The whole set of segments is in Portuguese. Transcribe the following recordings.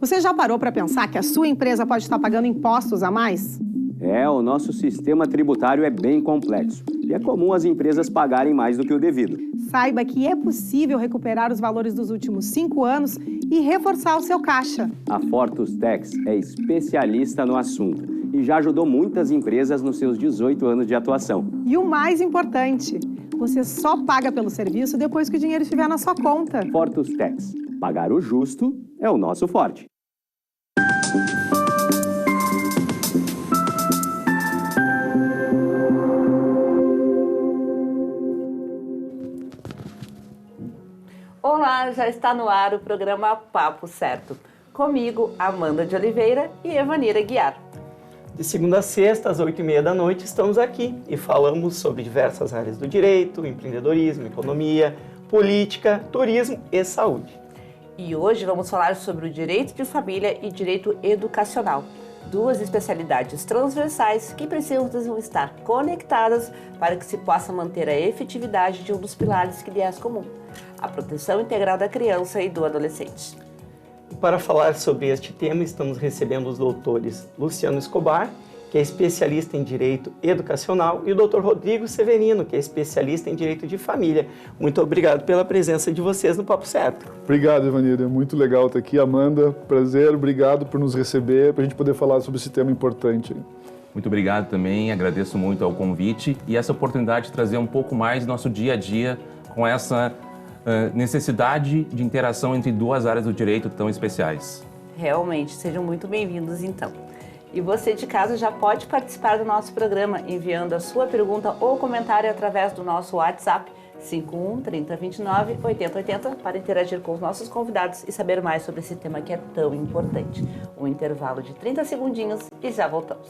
Você já parou para pensar que a sua empresa pode estar pagando impostos a mais? O nosso sistema tributário é bem complexo e é comum as empresas pagarem mais do que o devido. Saiba que é possível recuperar os valores dos últimos 5 anos e reforçar o seu caixa. A Fortus Tax é especialista no assunto e já ajudou muitas empresas nos seus 18 anos de atuação. E o mais importante, você só paga pelo serviço depois que o dinheiro estiver na sua conta. Fortus Tax. Pagar o justo é o nosso forte. Olá, já está no ar o programa Papo Certo. Comigo, Amanda de Oliveira e Evanira Guiar. De segunda a sexta, às 8h30 da noite, estamos aqui e falamos sobre diversas áreas do direito, empreendedorismo, economia, política, turismo e saúde. E hoje vamos falar sobre o direito de família e direito educacional. Duas especialidades transversais que precisam estar conectadas para que se possa manter a efetividade de um dos pilares que lhe é comum, a proteção integral da criança e do adolescente. E para falar sobre este tema, estamos recebendo os doutores Luciano Escobar, que é especialista em Direito Educacional, e o doutor Rodrigo Severino, que é especialista em Direito de Família. Muito obrigado pela presença de vocês no Papo Certo. Obrigado, Evanira. Muito legal estar aqui. Amanda, prazer. Obrigado por nos receber, para a gente poder falar sobre esse tema importante. Muito obrigado também, agradeço muito ao convite e essa oportunidade de trazer um pouco mais do nosso dia a dia com essa necessidade de interação entre duas áreas do direito tão especiais. Realmente, sejam muito bem-vindos então. E você de casa já pode participar do nosso programa enviando a sua pergunta ou comentário através do nosso WhatsApp 51 30 29 80 80 para interagir com os nossos convidados e saber mais sobre esse tema que é tão importante. Um intervalo de 30 segundinhos e já voltamos.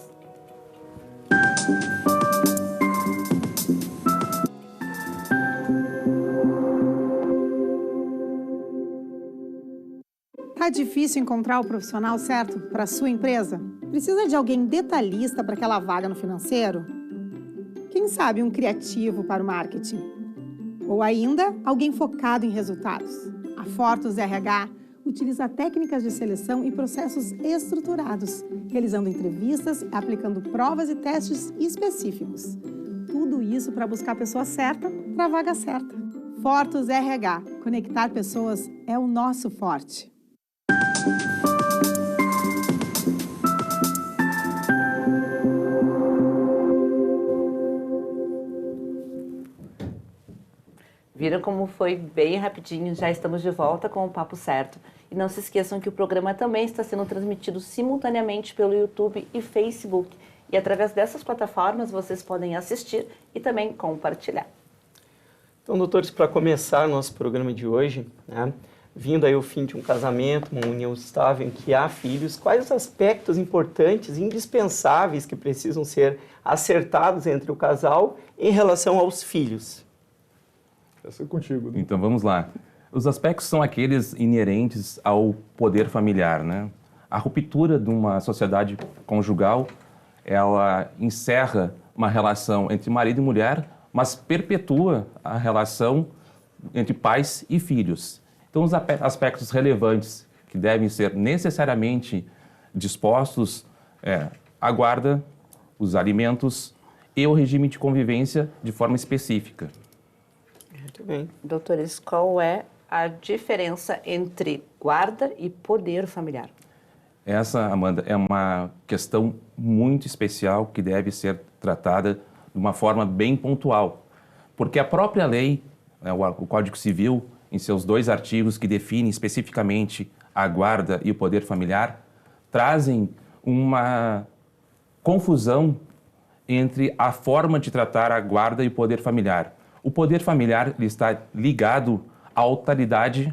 Tá difícil encontrar o profissional certo para a sua empresa? Precisa de alguém detalhista para aquela vaga no financeiro? Quem sabe um criativo para o marketing? Ou ainda, alguém focado em resultados? A Fortus RH utiliza técnicas de seleção e processos estruturados, realizando entrevistas e aplicando provas e testes específicos. Tudo isso para buscar a pessoa certa para a vaga certa. Fortus RH. Conectar pessoas é o nosso forte. Viram como foi bem rapidinho? Já estamos de volta com o Papo Certo. E não se esqueçam que o programa também está sendo transmitido simultaneamente pelo YouTube e Facebook. E através dessas plataformas vocês podem assistir e também compartilhar. Então, doutores, para começar nosso programa de hoje, vindo aí o fim de um casamento, uma união estável em que há filhos, quais os aspectos importantes, indispensáveis que precisam ser acertados entre o casal em relação aos filhos? Essa é contigo. Né? Então vamos lá. Os aspectos são aqueles inerentes ao poder familiar, né? A ruptura de uma sociedade conjugal, ela encerra uma relação entre marido e mulher, mas perpetua a relação entre pais e filhos. Então, os aspectos relevantes que devem ser necessariamente dispostos a guarda, os alimentos e o regime de convivência de forma específica. Muito bem. Doutores, qual é a diferença entre guarda e poder familiar? Essa, Amanda, é uma questão muito especial que deve ser tratada de uma forma bem pontual, porque a própria lei, o Código Civil, em seus 2 artigos que definem especificamente a guarda e o poder familiar, trazem uma confusão entre a forma de tratar a guarda e o poder familiar. O poder familiar ele está ligado à autoridade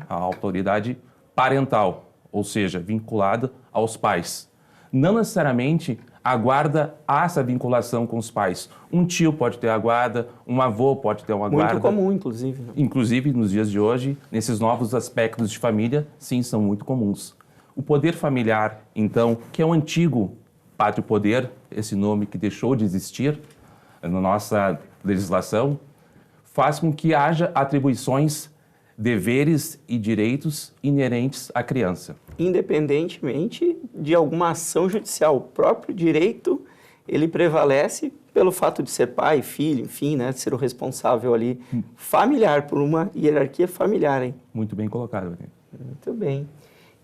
parental, ou seja, vinculado aos pais. Não necessariamente a guarda há essa vinculação com os pais. Um tio pode ter a guarda, um avô pode ter uma guarda. Muito comum, inclusive. Inclusive, nos dias de hoje, nesses novos aspectos de família, sim, são muito comuns. O poder familiar, então, que é o antigo pátrio-poder, esse nome que deixou de existir na nossa legislação, faz com que haja atribuições deveres e direitos inerentes à criança. Independentemente de alguma ação judicial, o próprio direito, ele prevalece pelo fato de ser pai, filho, enfim, né, de ser o responsável ali familiar, por uma hierarquia familiar, hein? Muito bem colocado, Wagner. Muito bem.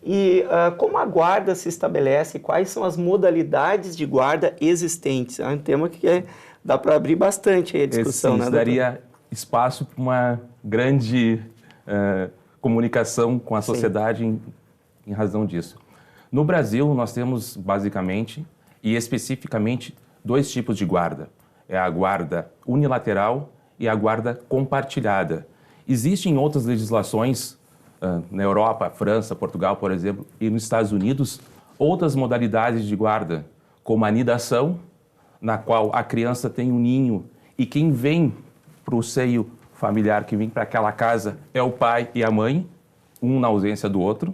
E como a guarda se estabelece? Quais são as modalidades de guarda existentes? É um tema que dá para abrir bastante aí a discussão, Sim, né, isso doutor? daria espaço para uma grande comunicação com a sociedade em razão disso. No Brasil, nós temos basicamente e especificamente 2 tipos de guarda. É a guarda unilateral e a guarda compartilhada. Existem outras legislações, na Europa, França, Portugal, por exemplo, e nos Estados Unidos, outras modalidades de guarda, como a nidação, na qual a criança tem um ninho e quem vem para o seio familiar, que vem para aquela casa, é o pai e a mãe, um na ausência do outro.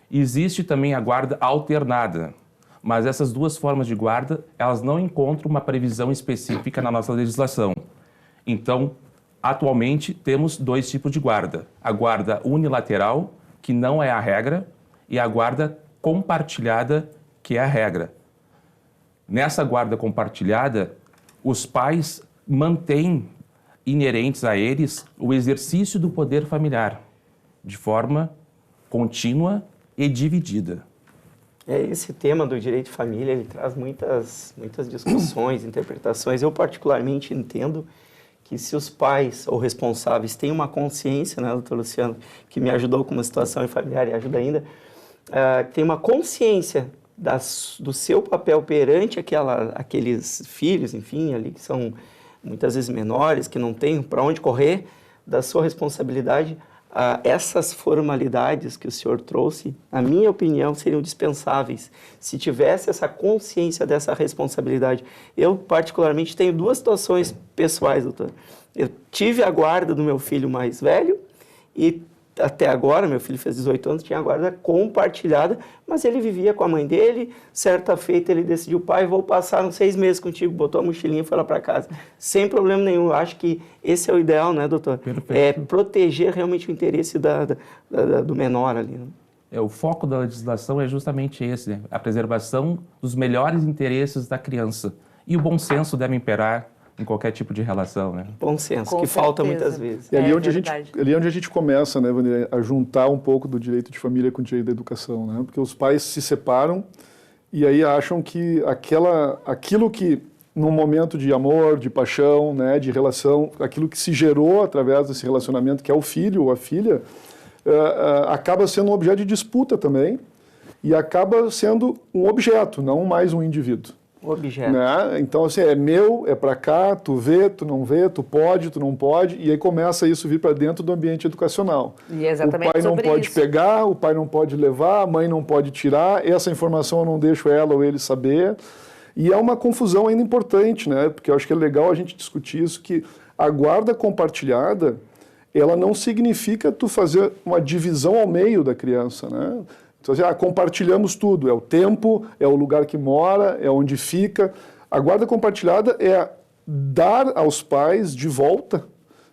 Existe também a guarda alternada, mas essas 2 formas de guarda, elas não encontram uma previsão específica na nossa legislação. Então, atualmente, temos 2 tipos de guarda. A guarda unilateral, que não é a regra, e a guarda compartilhada, que é a regra. Nessa guarda compartilhada, os pais mantêm inerentes a eles o exercício do poder familiar, de forma contínua e dividida. Esse tema do direito de família, ele traz muitas discussões, interpretações. Eu particularmente entendo que se os pais ou responsáveis têm uma consciência, né, doutor Luciano, que me ajudou com uma situação familiar e ajuda ainda, tem uma consciência do seu papel perante aqueles filhos, enfim, ali que são muitas vezes menores, que não têm para onde correr, da sua responsabilidade, essas formalidades que o senhor trouxe, na minha opinião, seriam dispensáveis. Se tivesse essa consciência dessa responsabilidade. Eu, particularmente, tenho 2 situações pessoais, doutor. Eu tive a guarda do meu filho mais velho e até agora, meu filho fez 18 anos, tinha a guarda compartilhada, mas ele vivia com a mãe dele. Certa feita ele decidiu, pai, vou passar uns 6 meses contigo, botou a mochilinha e foi lá para casa. Sem problema nenhum. Eu acho que esse é o ideal, né, doutor? Perfeito. É proteger realmente o interesse do menor ali. Né? O foco da legislação é justamente esse, né? A preservação dos melhores interesses da criança. E o bom senso deve imperar em qualquer tipo de relação, né? Bom senso, Com que certeza. falta muitas vezes. E ali É onde verdade. ali onde a gente começa, né, Vanderlei, a juntar um pouco do direito de família com o direito da educação, né? Porque os pais se separam e aí acham que aquilo que num momento de amor, de paixão, né, de relação, aquilo que se gerou através desse relacionamento, que é o filho ou a filha, acaba sendo um objeto de disputa também e acaba sendo um objeto, não mais um indivíduo. Objeto. Né? Então, assim, é meu, é para cá, tu vê, tu não vê, tu pode, tu não pode, e aí começa isso a vir para dentro do ambiente educacional. E é exatamente o pai não sobre pode isso. pegar, o pai não pode levar, a mãe não pode tirar, essa informação eu não deixo ela ou ele saber. E é uma confusão ainda importante, né? Porque eu acho que é legal a gente discutir isso, que a guarda compartilhada, ela não significa tu fazer uma divisão ao meio da criança, né? Então, assim, compartilhamos tudo, é o tempo, é o lugar que mora, é onde fica. A guarda compartilhada é dar aos pais de volta,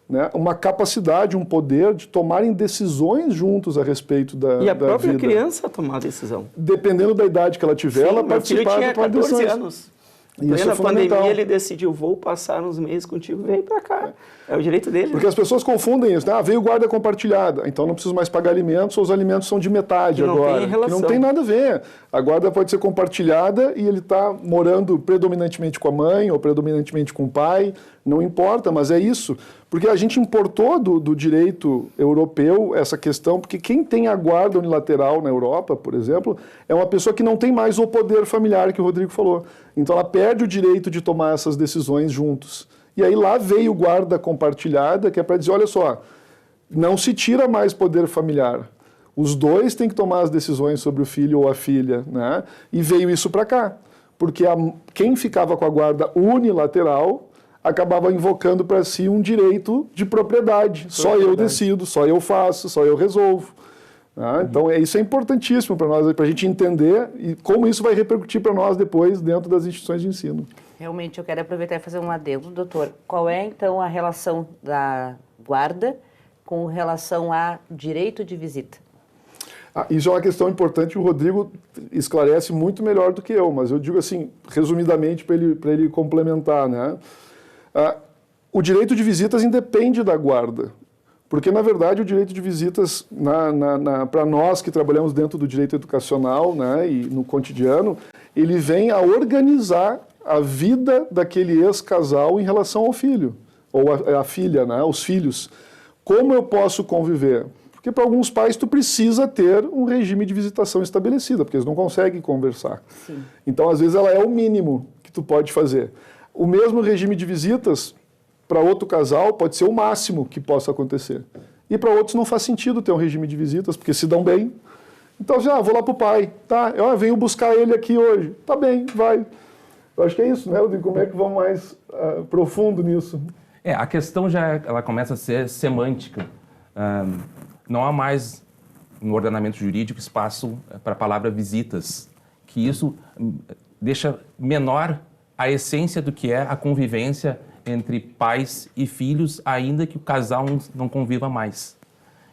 né, uma capacidade, um poder de tomarem decisões juntos a respeito da vida. E a própria criança tomar a decisão. Dependendo da idade que ela tiver, ela meu filho participar tinha da tomada de 14 decisões. anos. Isso Plena é fundamental. pandemia, ele decidiu, vou passar uns meses contigo, vem pra cá. É o direito dele. Porque as pessoas confundem isso, né? Veio guarda compartilhada, então não preciso mais pagar alimentos, ou os alimentos são de metade Que não agora. tem relação. Que não tem nada a ver. A guarda pode ser compartilhada e ele está morando predominantemente com a mãe ou predominantemente com o pai, não importa, mas é isso. Porque a gente importou do direito europeu essa questão, porque quem tem a guarda unilateral na Europa, por exemplo, é uma pessoa que não tem mais o poder familiar que o Rodrigo falou. Então ela perde o direito de tomar essas decisões juntos. E aí lá veio guarda compartilhada, que é para dizer, olha só, não se tira mais poder familiar. Os dois têm que tomar as decisões sobre o filho ou a filha, né? E veio isso para cá. Porque quem ficava com a guarda unilateral acabava invocando para si um direito de propriedade. Só eu decido, só eu faço, só eu resolvo. Né? Então isso é importantíssimo para nós, para a gente entender e como isso vai repercutir para nós depois dentro das instituições de ensino. Realmente, eu quero aproveitar e fazer um adendo, doutor. Qual é, então, a relação da guarda com relação a direito de visita? Isso é uma questão importante, o Rodrigo esclarece muito melhor do que eu, mas eu digo assim, resumidamente, para ele complementar, né? O direito de visitas independe da guarda, porque, na verdade, o direito de visitas, para nós que trabalhamos dentro do direito educacional, né, e no cotidiano, ele vem a organizar a vida daquele ex-casal em relação ao filho, ou a filha, né, os filhos. Como eu posso conviver? Porque para alguns pais tu precisa ter um regime de visitação estabelecido, porque eles não conseguem conversar. Sim. Então, às vezes, ela é o mínimo que tu pode fazer. O mesmo regime de visitas, para outro casal, pode ser o máximo que possa acontecer. E para outros não faz sentido ter um regime de visitas, porque se dão bem. Então, vou lá para o pai, tá? Eu venho buscar ele aqui hoje. Tá bem, vai. Eu acho que é isso, né? Como é que vamos mais profundo nisso? A questão ela começa a ser semântica. Não há mais no ordenamento jurídico espaço para a palavra visitas, que isso deixa menor a essência do que é a convivência entre pais e filhos, ainda que o casal não conviva mais.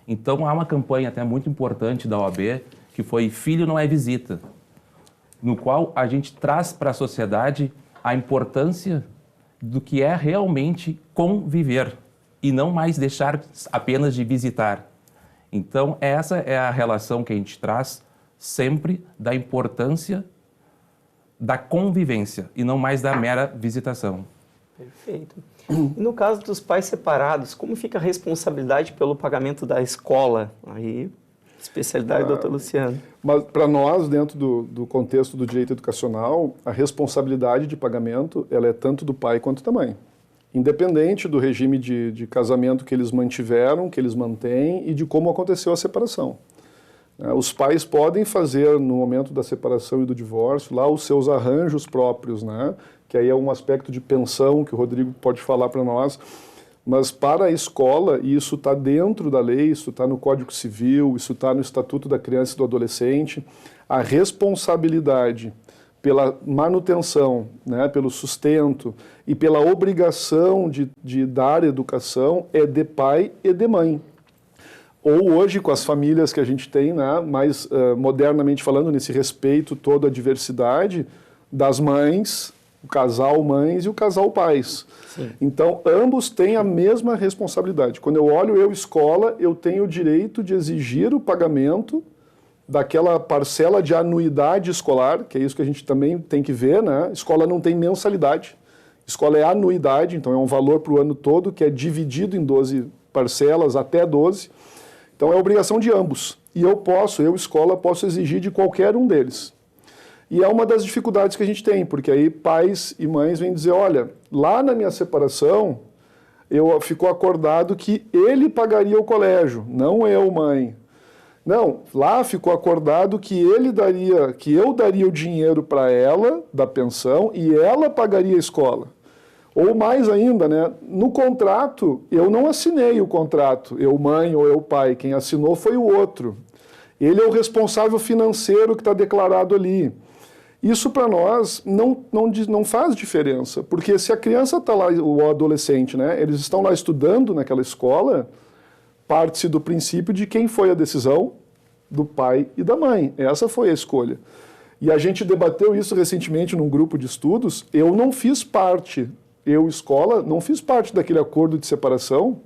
Então há uma campanha até muito importante da OAB, que foi Filho Não é Visita, no qual a gente traz para a sociedade a importância do que é realmente conviver e não mais deixar apenas de visitar. Então, essa é a relação que a gente traz sempre da importância da convivência e não mais da mera visitação. Perfeito. E no caso dos pais separados, como fica a responsabilidade pelo pagamento da escola? Aí, especialidade do Dr. Luciano. Mas para nós, dentro do contexto do direito educacional, a responsabilidade de pagamento ela é tanto do pai quanto da mãe. Independente do regime de casamento que eles mantiveram, que eles mantêm e de como aconteceu a separação. Os pais podem fazer, no momento da separação e do divórcio, lá os seus arranjos próprios, né? Que aí é um aspecto de pensão que o Rodrigo pode falar para nós, mas para a escola, e isso está dentro da lei, isso está no Código Civil, isso está no Estatuto da Criança e do Adolescente, a responsabilidade pela manutenção, né, pelo sustento e pela obrigação de dar educação é de pai e de mãe. Ou hoje, com as famílias que a gente tem, né, mais modernamente falando, nesse respeito toda a diversidade, das mães, o casal mães e o casal pais. Sim. Então, ambos têm a mesma responsabilidade. Quando eu olho eu, escola, eu tenho o direito de exigir o pagamento daquela parcela de anuidade escolar, que é isso que a gente também tem que ver, né? Escola não tem mensalidade, escola é anuidade, então é um valor para o ano todo, que é dividido em 12 parcelas, até 12. Então é obrigação de ambos. E eu, escola, posso exigir de qualquer um deles. E é uma das dificuldades que a gente tem, porque aí pais e mães vêm dizer, olha, lá na minha separação, ficou acordado que ele pagaria o colégio, não eu, mãe. Não, lá ficou acordado que eu daria o dinheiro para ela, da pensão, e ela pagaria a escola. Ou mais ainda, né, no contrato, eu não assinei o contrato, eu mãe ou eu pai, quem assinou foi o outro. Ele é o responsável financeiro que está declarado ali. Isso para nós não faz diferença, porque se a criança está lá, o adolescente, né, eles estão lá estudando naquela escola, parte-se do princípio de quem foi a decisão do pai e da mãe. Essa foi a escolha. E a gente debateu isso recentemente num grupo de estudos. Eu não fiz parte, escola, não fiz parte daquele acordo de separação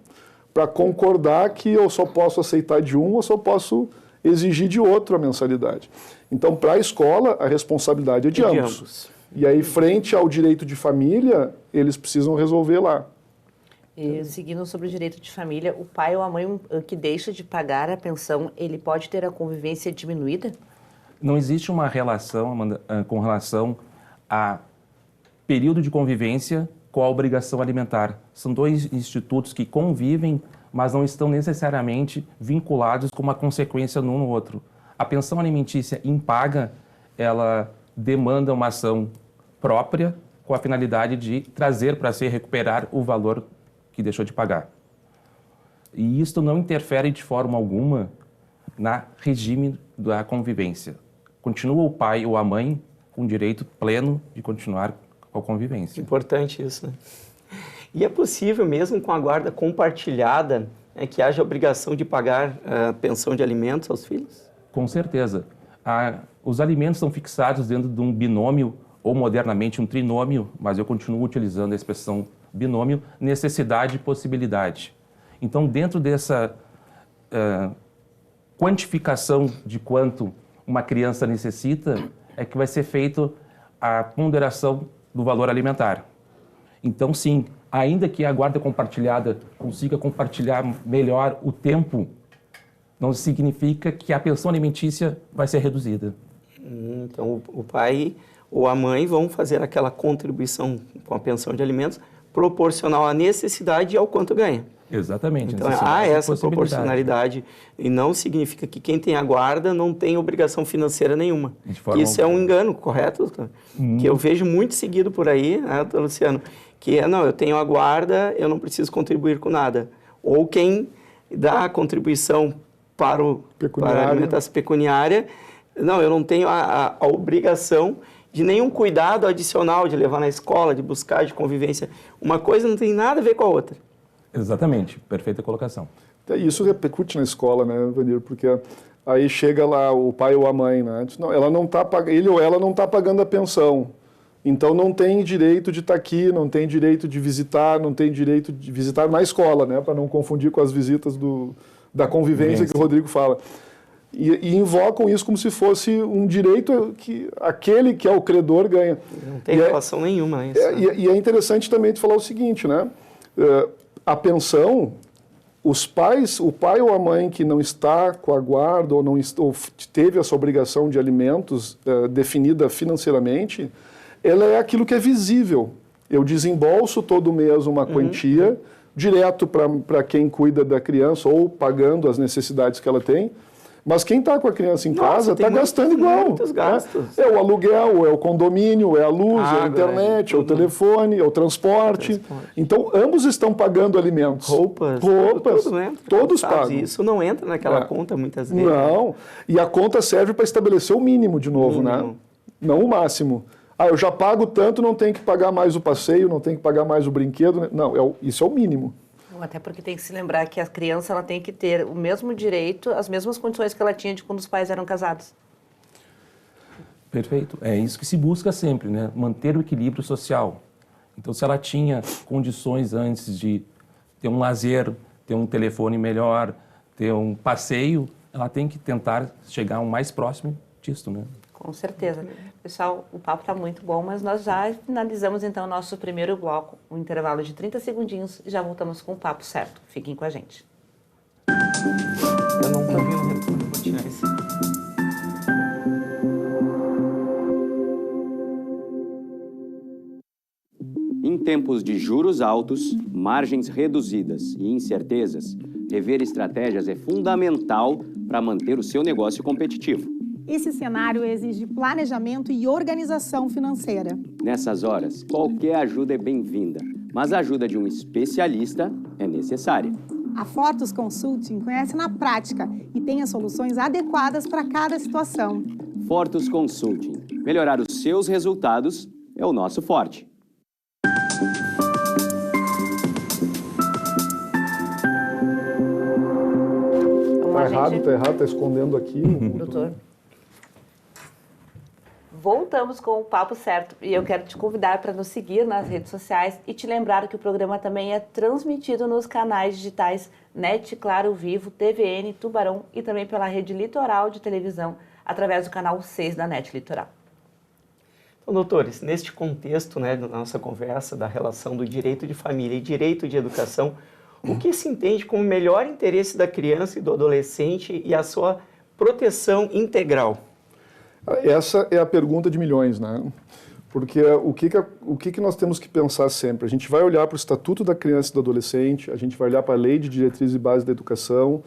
para concordar que eu só posso aceitar de um ou só posso exigir de outro a mensalidade. Então, para a escola, a responsabilidade é de ambos. E aí, frente ao direito de família, eles precisam resolver lá. E seguindo sobre o direito de família, o pai ou a mãe que deixa de pagar a pensão, ele pode ter a convivência diminuída? Não existe uma relação, Amanda, com relação a período de convivência com a obrigação alimentar. São dois institutos que convivem, mas não estão necessariamente vinculados com uma consequência num no outro. A pensão alimentícia impaga, ela demanda uma ação própria com a finalidade de trazer para si recuperar o valor que deixou de pagar. E isto não interfere de forma alguma na regime da convivência. Continua o pai ou a mãe com direito pleno de continuar com a convivência. Importante isso, né? E é possível, mesmo com a guarda compartilhada, que haja obrigação de pagar a pensão de alimentos aos filhos? Com certeza. Os alimentos são fixados dentro de um binômio, ou modernamente um trinômio, mas eu continuo utilizando a expressão binômio, necessidade e possibilidade. Então, dentro dessa quantificação de quanto uma criança necessita, é que vai ser feita a ponderação do valor alimentar. Então, sim, ainda que a guarda compartilhada consiga compartilhar melhor o tempo, não significa que a pensão alimentícia vai ser reduzida. Então, o pai ou a mãe vão fazer aquela contribuição com a pensão de alimentos proporcional à necessidade e ao quanto ganha. Exatamente. Então, há essa proporcionalidade e não significa que quem tem a guarda não tem obrigação financeira nenhuma. Isso é um engano, correto? Que eu vejo muito seguido por aí, né, Luciano? Que eu tenho a guarda, eu não preciso contribuir com nada. Ou quem dá a contribuição para a alimentação pecuniária, eu não tenho a obrigação de nenhum cuidado adicional de levar na escola, de buscar, de convivência. Uma coisa não tem nada a ver com a outra. Exatamente, perfeita colocação. Isso repercute na escola, né, Vanir? Porque aí chega lá o pai ou a mãe, né? Não, ele ou ela não está pagando a pensão. Então não tem direito de estar aqui, não tem direito de visitar, não tem direito de visitar na escola, né? Para não confundir com as visitas da convivência que o Rodrigo fala. E invocam isso como se fosse um direito que aquele que é o credor ganha. Não tem relação nenhuma isso. E é interessante também de falar o seguinte, né? A pensão, o pai ou a mãe que não está com a guarda ou teve essa obrigação de alimentos definida financeiramente, ela é aquilo que é visível. Eu desembolso todo mês uma quantia direto para quem cuida da criança ou pagando as necessidades que ela tem. Mas quem está com a criança em casa está gastando igual. Muitos gastos. É o aluguel, é o condomínio, é a luz, é a internet, é o telefone, é o transporte. Então, ambos estão pagando alimentos. Roupas. Tudo, né? Todos pagam. Isso não entra naquela conta muitas vezes. Não. E a conta serve para estabelecer o mínimo de novo, né? Não o máximo. Eu já pago tanto, não tenho que pagar mais o passeio, não tenho que pagar mais o brinquedo. Não, isso é o mínimo. Até porque tem que se lembrar que a criança ela tem que ter o mesmo direito, as mesmas condições que ela tinha de quando os pais eram casados. Perfeito. É isso que se busca sempre, né? Manter o equilíbrio social. Então, se ela tinha condições antes de ter um lazer, ter um telefone melhor, ter um passeio, ela tem que tentar chegar o mais próximo disso, né? Com certeza. Pessoal, o papo está muito bom, mas nós já finalizamos então o nosso primeiro bloco, um intervalo de 30 segundinhos e já voltamos com o papo certo. Fiquem com a gente. Eu não estou ouvindo o retorno, vou tirar esse. Em tempos de juros altos, margens reduzidas e incertezas, rever estratégias é fundamental para manter o seu negócio competitivo. Esse cenário exige planejamento e organização financeira. Nessas horas, qualquer ajuda é bem-vinda, mas a ajuda de um especialista é necessária. A Fortus Consulting conhece na prática e tem as soluções adequadas para cada situação. Fortus Consulting. Melhorar os seus resultados é o nosso forte. Tá errado, tá escondendo aqui. Doutor. Voltamos com o Papo Certo e eu quero te convidar para nos seguir nas redes sociais e te lembrar que o programa também é transmitido nos canais digitais NET, Claro, Vivo, TVN, Tubarão e também pela Rede Litoral de televisão através do canal 6 da NET Litoral. Então, doutores, neste contexto, né, da nossa conversa, da relação do direito de família e direito de educação, o que se entende como o melhor interesse da criança e do adolescente e a sua proteção integral? Essa é a pergunta de milhões, né? Porque o que nós temos que pensar sempre? A gente vai olhar para o Estatuto da Criança e do Adolescente, a gente vai olhar para a Lei de Diretrizes e Bases da Educação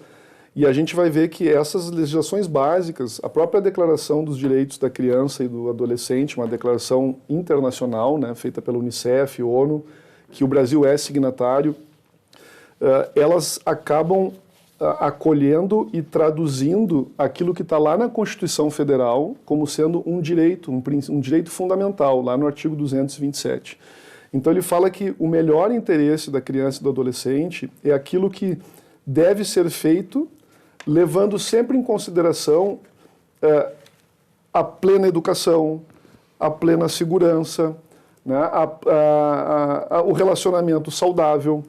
e a gente vai ver que essas legislações básicas, a própria Declaração dos Direitos da Criança e do Adolescente, uma declaração internacional, né, feita pela Unicef, ONU, que o Brasil é signatário, elas acabam acolhendo e traduzindo aquilo que está lá na Constituição Federal como sendo um direito fundamental, lá no artigo 227. Então ele fala que o melhor interesse da criança e do adolescente é aquilo que deve ser feito levando sempre em consideração a plena educação, a plena segurança, né, o relacionamento saudável,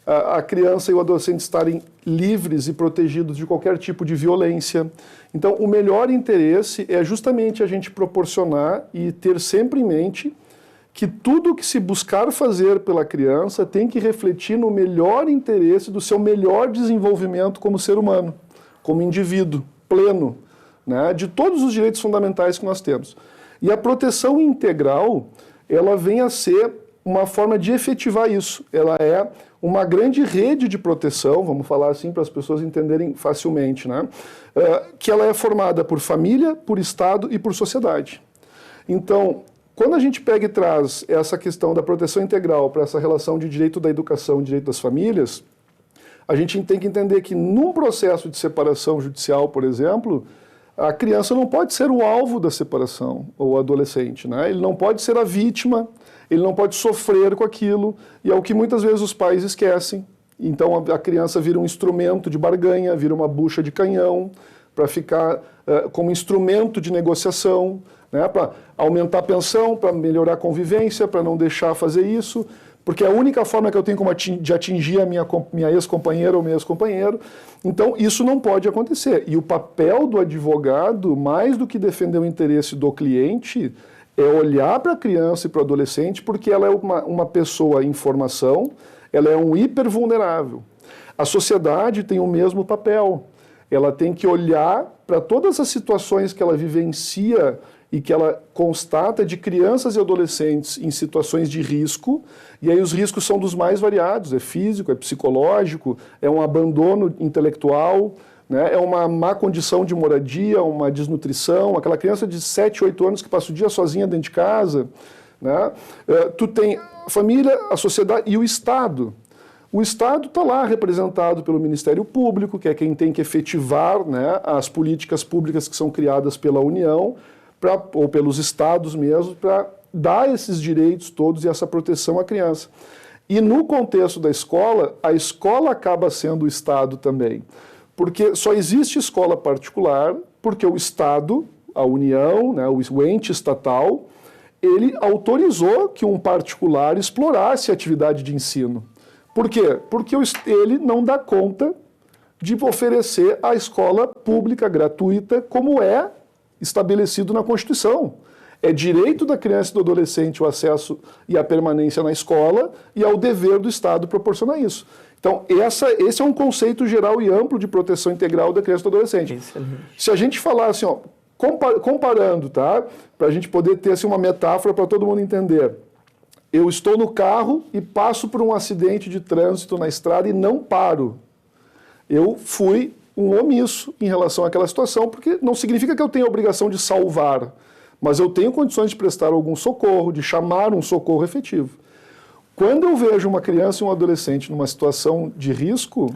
a criança e o adolescente estarem livres e protegidos de qualquer tipo de violência. Então, o melhor interesse é justamente a gente proporcionar e ter sempre em mente que tudo que se buscar fazer pela criança tem que refletir no melhor interesse do seu melhor desenvolvimento como ser humano, como indivíduo pleno, né, de todos os direitos fundamentais que nós temos. E a proteção integral, ela vem a ser uma forma de efetivar isso. Ela é uma grande rede de proteção, vamos falar assim para as pessoas entenderem facilmente, né, que ela é formada por família, por Estado e por sociedade. Então, quando a gente pega e traz essa questão da proteção integral para essa relação de direito da educação e direito das famílias, a gente tem que entender que num processo de separação judicial, por exemplo, a criança não pode ser o alvo da separação, ou o adolescente, né? Ele não pode ser a vítima, ele não pode sofrer com aquilo, e é o que muitas vezes os pais esquecem. Então a criança vira um instrumento de barganha, vira uma bucha de canhão, para ficar como instrumento de negociação, né, para aumentar a pensão, para melhorar a convivência, para não deixar fazer isso, porque é a única forma que eu tenho de atingir a minha ex-companheira ou meu ex-companheiro. Então, isso não pode acontecer. E o papel do advogado, mais do que defender o interesse do cliente, é olhar para a criança e para o adolescente, porque ela é uma pessoa em formação, ela é um hipervulnerável. A sociedade tem o mesmo papel. Ela tem que olhar para todas as situações que ela vivencia e que ela constata de crianças e adolescentes em situações de risco, e aí os riscos são dos mais variados, é físico, é psicológico, é um abandono intelectual, né, é uma má condição de moradia, uma desnutrição, aquela criança de 7, 8 anos que passa o dia sozinha dentro de casa, né, tu tem a família, a sociedade e o Estado. O Estado está lá representado pelo Ministério Público, que é quem tem que efetivar, né, as políticas públicas que são criadas pela União, ou pelos estados mesmo, para dar esses direitos todos e essa proteção à criança. E no contexto da escola, a escola acaba sendo o Estado também. Porque só existe escola particular porque o Estado, a União, né, o ente estatal, ele autorizou que um particular explorasse a atividade de ensino. Por quê? Porque ele não dá conta de oferecer a escola pública gratuita como é estabelecido na Constituição. É direito da criança e do adolescente o acesso e a permanência na escola e é o dever do Estado proporcionar isso. Então, esse é um conceito geral e amplo de proteção integral da criança e do adolescente. Excelente. Se a gente falar assim, ó, comparando, tá? Para a gente poder ter assim, uma metáfora para todo mundo entender. Eu estou no carro e passo por um acidente de trânsito na estrada e não paro. Eu fui um omisso em relação àquela situação, porque não significa que eu tenha a obrigação de salvar, mas eu tenho condições de prestar algum socorro, de chamar um socorro efetivo. Quando eu vejo uma criança e um adolescente numa situação de risco,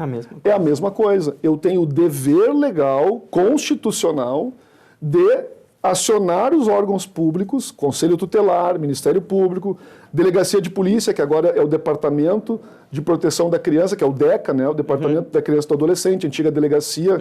é a mesma coisa. Eu tenho o dever legal, constitucional, de acionar os órgãos públicos, Conselho Tutelar, Ministério Público, Delegacia de Polícia, que agora é o Departamento de Proteção da Criança, que é o DECA, né, o Departamento da Criança e do Adolescente, antiga delegacia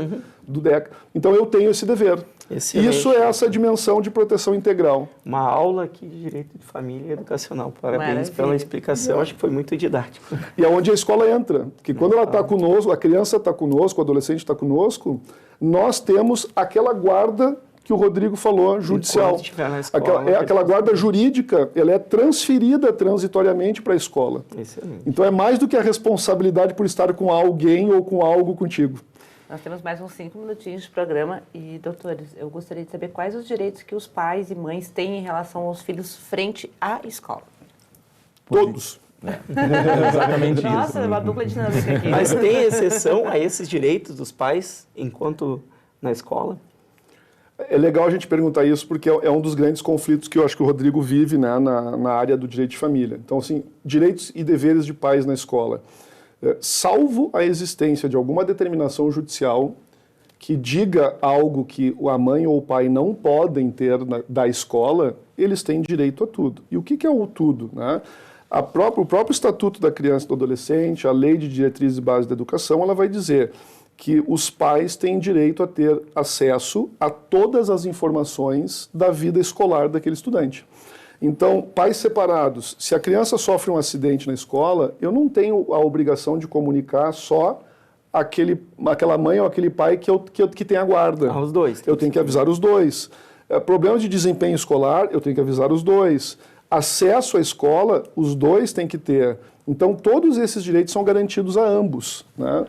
do DECA. Então eu tenho esse dever. Excelente. Isso é essa dimensão de proteção integral. Uma aula aqui de Direito de Família e Educacional. Parabéns Maravilha. pela explicação, acho que foi muito didático. E é onde a escola entra. Porque quando ela está conosco, a criança está conosco, o adolescente está conosco, nós temos aquela guarda que o Rodrigo falou, judicial. Enquanto estiver na escola, Aquela guarda jurídica, ela é transferida transitoriamente para a escola. Excelente. Então é mais do que a responsabilidade por estar com alguém ou com algo contigo. Nós temos mais uns 5 minutinhos de programa e, doutores, eu gostaria de saber quais os direitos que os pais e mães têm em relação aos filhos frente à escola. Todos. Exatamente isso. Nossa, uma dupla dinâmica aqui. Mas tem exceção a esses direitos dos pais enquanto na escola? É legal a gente perguntar isso porque é um dos grandes conflitos que eu acho que o Rodrigo vive, né, na área do direito de família. Então, assim, direitos e deveres de pais na escola. Salvo a existência de alguma determinação judicial que diga algo que a mãe ou o pai não podem ter da escola, eles têm direito a tudo. E o que é o tudo, né? O próprio Estatuto da Criança e do Adolescente, a Lei de Diretrizes e Bases da Educação, ela vai dizer que os pais têm direito a ter acesso a todas as informações da vida escolar daquele estudante. Então, pais separados, se a criança sofre um acidente na escola, eu não tenho a obrigação de comunicar só aquela mãe ou aquele pai que tem a guarda. Os dois. Eu tenho que avisar os dois. Problemas de desempenho escolar, eu tenho que avisar os dois. Acesso à escola, os dois têm que ter. Então, todos esses direitos são garantidos a ambos, né?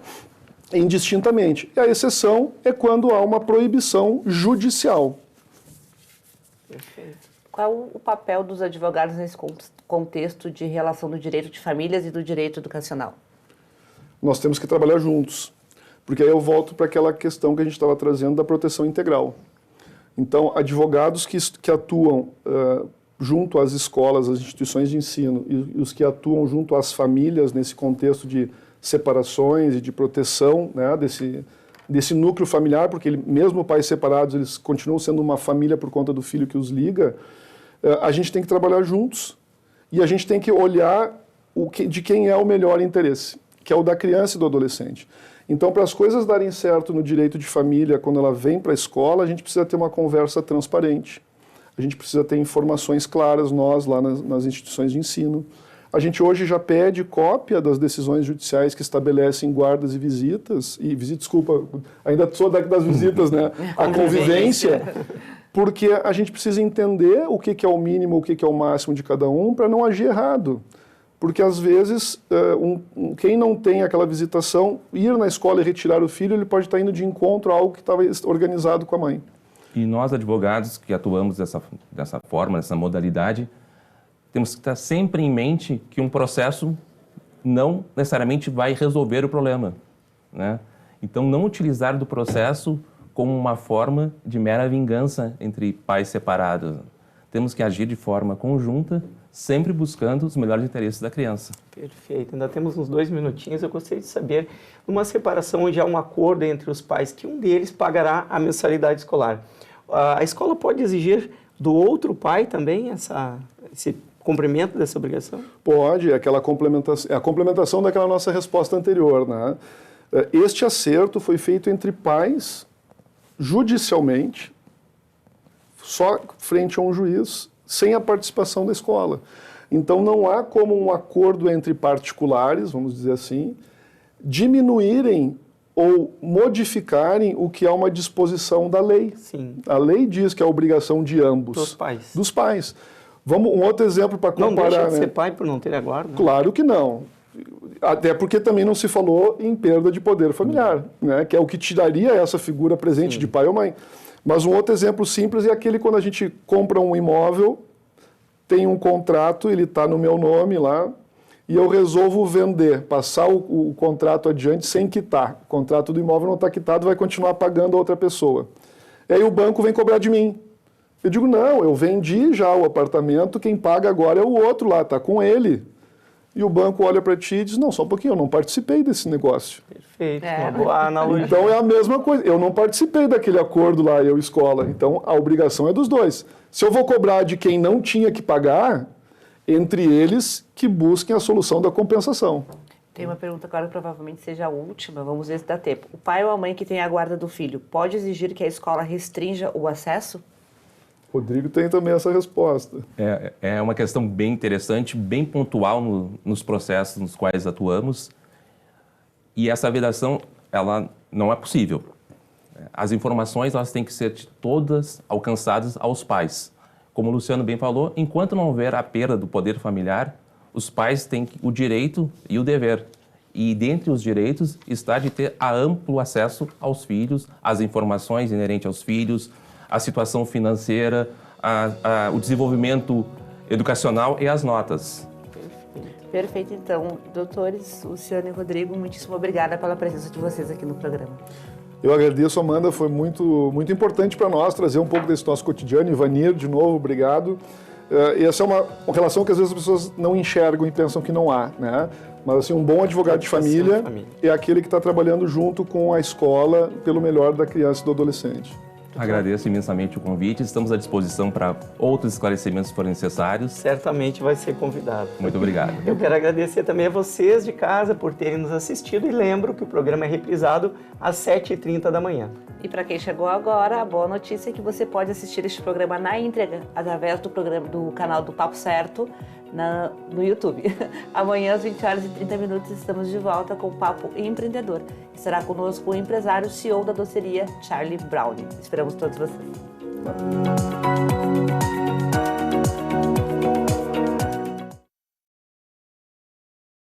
Indistintamente. E a exceção é quando há uma proibição judicial. Perfeito. Qual o papel dos advogados nesse contexto de relação do direito de famílias e do direito educacional? Nós temos que trabalhar juntos, porque aí eu volto para aquela questão que a gente estava trazendo da proteção integral. Então, advogados que atuam junto às escolas, às instituições de ensino, e os que atuam junto às famílias nesse contexto de separações e de proteção, né, desse núcleo familiar, porque mesmo pais separados, eles continuam sendo uma família por conta do filho que os liga, a gente tem que trabalhar juntos e a gente tem que olhar de quem é o melhor interesse, que é o da criança e do adolescente. Então, para as coisas darem certo no direito de família, quando ela vem para a escola, a gente precisa ter uma conversa transparente. A gente precisa ter informações claras, nós, lá nas instituições de ensino. A gente hoje já pede cópia das decisões judiciais que estabelecem guardas e visitas, desculpa, ainda sou das visitas, né? A convivência, porque a gente precisa entender o que é o mínimo, o que é o máximo de cada um, para não agir errado. Porque, às vezes, quem não tem aquela visitação, ir na escola e retirar o filho, ele pode estar indo de encontro a algo que estava organizado com a mãe. E nós, advogados que atuamos dessa forma, dessa modalidade, temos que estar sempre em mente que um processo não necessariamente vai resolver o problema, né? Então, não utilizar do processo como uma forma de mera vingança entre pais separados. Temos que agir de forma conjunta, sempre buscando os melhores interesses da criança. Perfeito. Ainda temos uns 2 minutinhos. Eu gostaria de saber, numa separação onde há um acordo entre os pais, que um deles pagará a mensalidade escolar. A escola pode exigir do outro pai também esse cumprimento dessa obrigação? Pode, é a complementação daquela nossa resposta anterior, né? Este acerto foi feito entre pais, judicialmente, só frente a um juiz, sem a participação da escola. Então, não há como um acordo entre particulares, vamos dizer assim, diminuírem ou modificarem o que é uma disposição da lei. Sim. A lei diz que é a obrigação de ambos. Dos pais. Dos pais. Um outro exemplo para comparar... Não deixa de né? ser pai por não ter a guarda? Claro que não. Até porque também não se falou em perda de poder familiar, né? Que é o que tiraria essa figura presente Sim. de pai ou mãe. Mas um outro exemplo simples é aquele quando a gente compra um imóvel, tem um contrato, ele está no meu nome lá, e eu resolvo vender, passar o contrato adiante sem quitar. O contrato do imóvel não está quitado, vai continuar pagando a outra pessoa. E aí o banco vem cobrar de mim. Eu digo, não, eu vendi já o apartamento, quem paga agora é o outro lá, está com ele. E o banco olha para ti e diz, não, só um pouquinho, eu não participei desse negócio. Perfeito, uma boa analogia. Então é a mesma coisa, eu não participei daquele acordo lá, eu escola, então a obrigação é dos dois. Se eu vou cobrar de quem não tinha que pagar, entre eles que busquem a solução da compensação. Tem uma pergunta agora que provavelmente seja a última, vamos ver se dá tempo. O pai ou a mãe que tem a guarda do filho pode exigir que a escola restrinja o acesso? Rodrigo tem também essa resposta. É uma questão bem interessante, bem pontual nos processos nos quais atuamos. E essa vedação, ela não é possível. As informações, elas têm que ser todas alcançadas aos pais. Como o Luciano bem falou, enquanto não houver a perda do poder familiar, os pais têm o direito e o dever. E dentre os direitos está de ter amplo acesso aos filhos, às informações inerentes aos filhos, a situação financeira, o desenvolvimento educacional e as notas. Perfeito, então. Doutores Luciano e Rodrigo, muitíssimo obrigada pela presença de vocês aqui no programa. Eu agradeço, Amanda, foi muito importante para nós trazer um pouco desse nosso cotidiano. Ivanir, de novo, obrigado. Essa é uma relação que às vezes as pessoas não enxergam e pensam que não há, né? Mas assim, um bom advogado de família é aquele que está trabalhando junto com a escola pelo melhor da criança e do adolescente. Agradeço imensamente o convite. Estamos à disposição para outros esclarecimentos se forem necessários. Certamente vai ser convidado. Muito obrigado. Eu quero agradecer também a vocês de casa por terem nos assistido e lembro que o programa é reprisado às 7h30 da manhã. E para quem chegou agora, a boa notícia é que você pode assistir este programa na íntegra através do canal do Papo Certo no YouTube. Amanhã às 20h30 estamos de volta com o Papo Empreendedor. Estará conosco o empresário CEO da doceria Charlie Browne. Esperamos todos vocês.